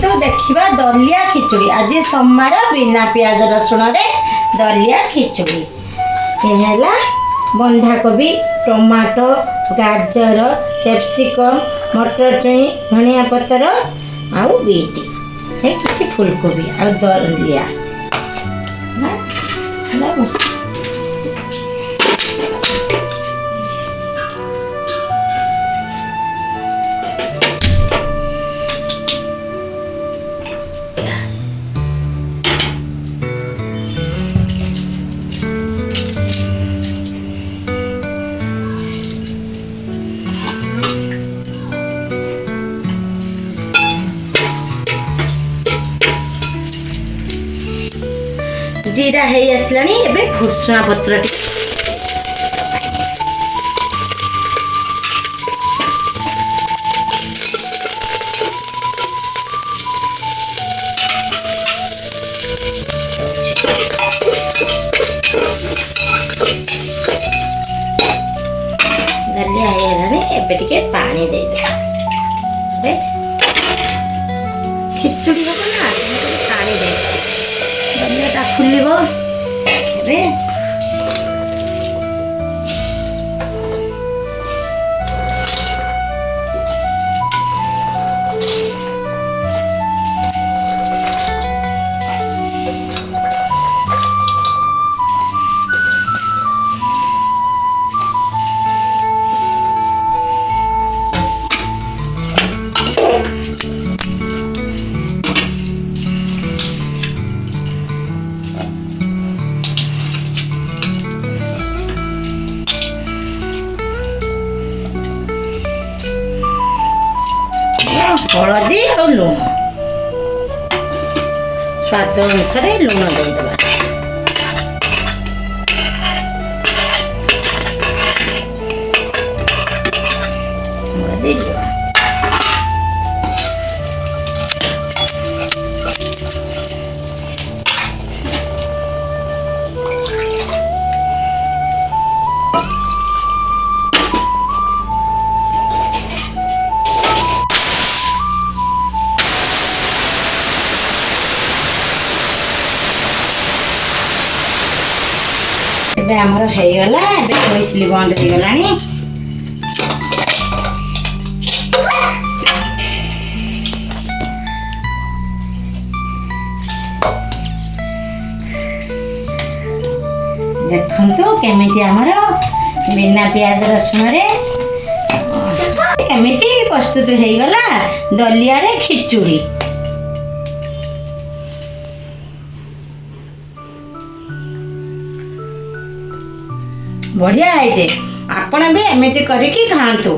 देखो देखा दलिया खिचुड़ी आज सोमवार बिना प्याज रसुण रे दलिया खिचुड़ी ये बंधाकोबी टमाटो गाजर कैप्सिकम मटर छुई धनिया पतर आउ बीट है किसी फुलकोबी आ दलिया जीरा है आसलानी एबे भुसुआ पत्र दलिया है एबे टिके पानी दे दे खिचुड़ी हो ना पानी दे दलिया फुलिबो रे हलदी और लुण स्वाद अनुसार लुण देदेबा हलदी आमर होगला हुइसिल बंद हो गला देखो केमिति आमर बिना प्याज रसुण रे केमिति प्रस्तुत हो गला दलिया रे खिचुड़ी बढ़िया है जे आपण भी एमती करिकी खातु।